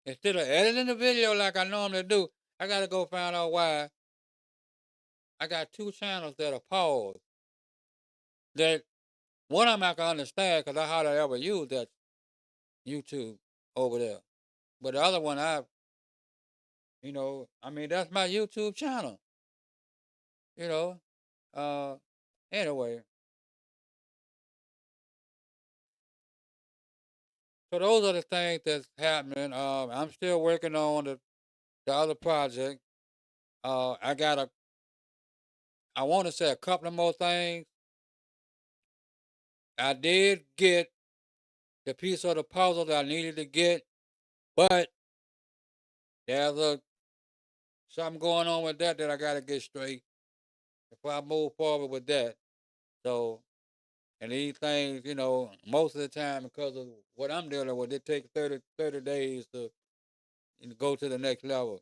instead of editing the video like I normally do, I gotta go find out why I got two channels that are paused. That one of them I can understand because I hardly ever use that YouTube over there. But the other one I mean that's my YouTube channel. You know. Uh anyway. So those are the things that's happening. I'm still working on the other project. I got I want to say a couple of more things. I did get the piece of the puzzle that I needed to get, but there's something going on with that I got to get straight before I move forward with that. So, and these things, most of the time because of what I'm dealing with, it takes 30 days to go to the next level.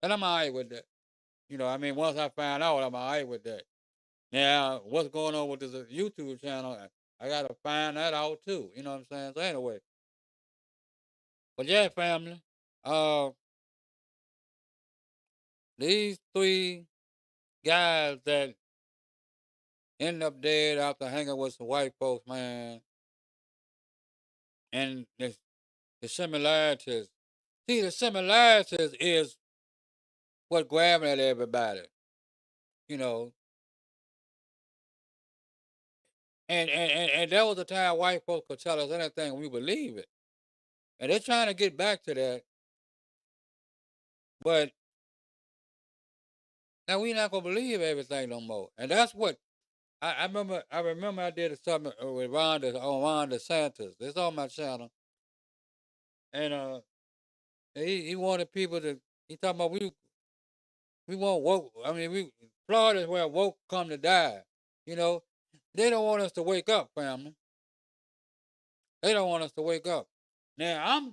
And I'm all right with that. I mean, once I find out, I'm all right with that. Now, what's going on with this YouTube channel? I gotta find that out too. You know what I'm saying? So anyway, but yeah, family. Uh, these three guys that ended up dead after hanging with some white folks, man, and the similarities. See, the similarities is what grabbing at everybody. You know, and there was a time white folks could tell us anything we believe it, and they're trying to get back to that, but now we not gonna believe everything no more. And that's what I remember. I remember I did something with Ron DeSantis. It's on my channel, and he wanted people to. He talking about We want woke. I mean, we Florida is where woke come to die. You know, they don't want us to wake up, family. They don't want us to wake up. Now,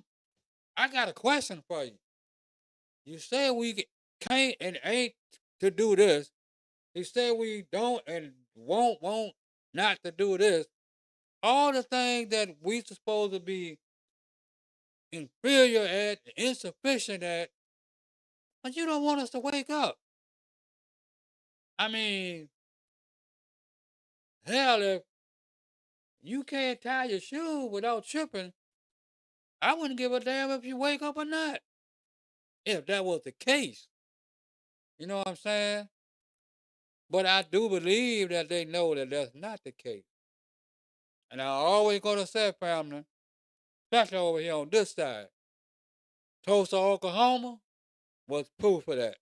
I got a question for you. You say we can't and ain't to do this. You say we don't and won't not to do this. All the things that we supposed to be inferior at, insufficient at, but you don't want us to wake up. I mean, hell, if you can't tie your shoe without tripping, I wouldn't give a damn if you wake up or not. If that was the case, you know what I'm saying? But I do believe that they know that that's not the case. And I always gonna say, family, especially over here on this side, Tulsa, Oklahoma was proof of that.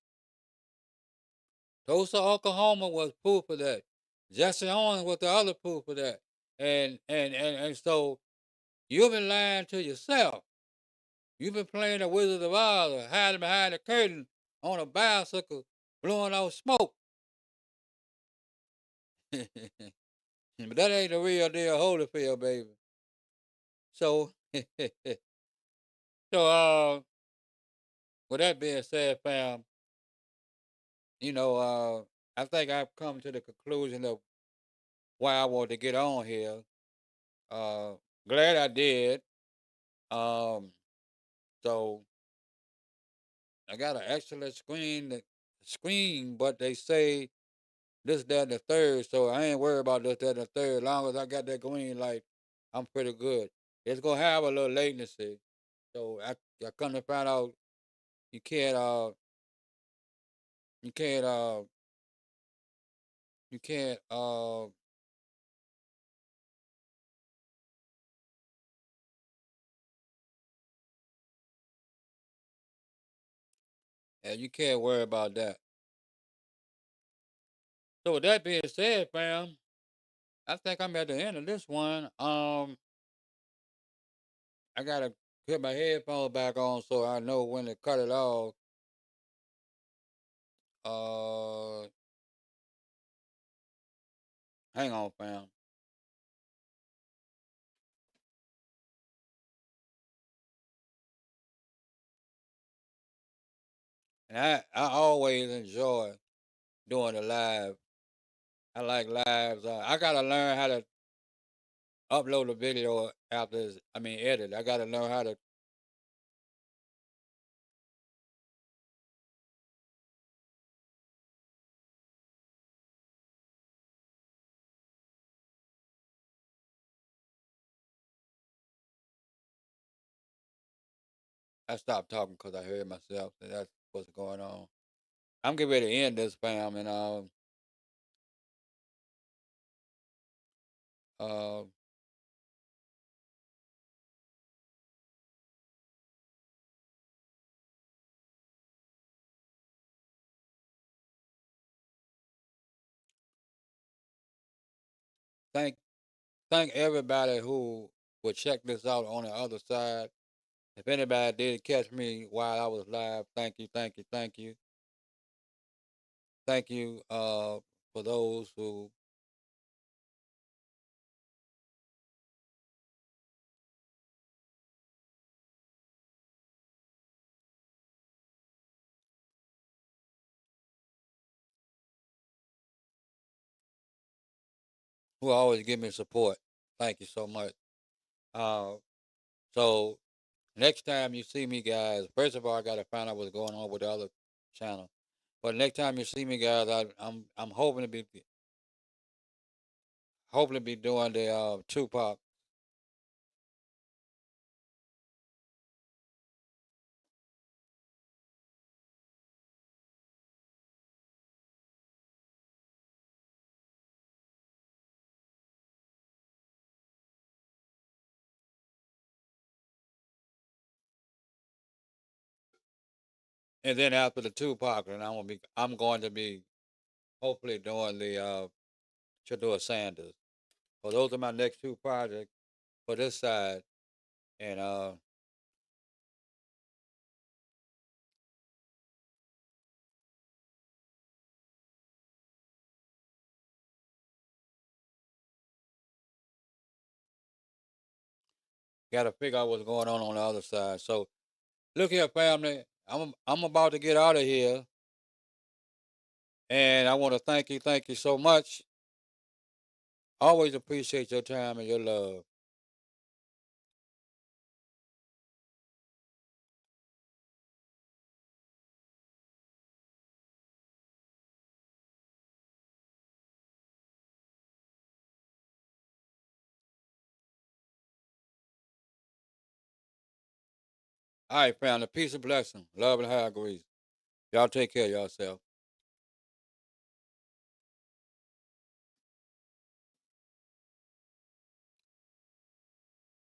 Tulsa, Oklahoma was proof of that. Jesse Owens was the other proof of that. And so you've been lying to yourself. You've been playing the Wizard of Oz or hiding behind the curtain on a bicycle, blowing out smoke. But that ain't the real deal Holyfield, baby. So, so with that being said, fam, you know, I think I've come to the conclusion of why I wanted to get on here. Uh, Glad I did. Um, so I got an excellent screen, but they say this, that, and the third. So I ain't worried about this, that, and the third. As long as I got that green light, I'm pretty good. It's gonna have a little latency. So I come to find out you can't you can't you can't and you can't worry about that. So with that being said, fam, I think I'm at the end of this one. I gotta put my headphones back on so I know when to cut it off. Uh, Hang on, fam. And I always enjoy doing the live. I like lives. I gotta learn how to upload a video after, I mean, edit. I gotta learn how to. I stopped talking because I heard myself. And that's what's going on. I'm getting ready to end this, fam, and uh, thank thank everybody who would check this out on the other side. If anybody did catch me while I was live, thank you, thank you, thank you, thank you. For those who always give me support. Thank you so much. Uh, so next time you see me, guys, first of all, I gotta find out what's going on with the other channel. But next time you see me, guys, I'm hoping to be doing the Tupac. And then after the Tupac, and I'm going to be hopefully doing the Shador Sanders. So those are my next two projects for this side. And got to figure out what's going on the other side. So look here, family. I'm about to get out of here, and I want to thank you so much. Always appreciate your time and your love. All right, family. Peace and blessing. Love and high grace. Y'all take care of yourself.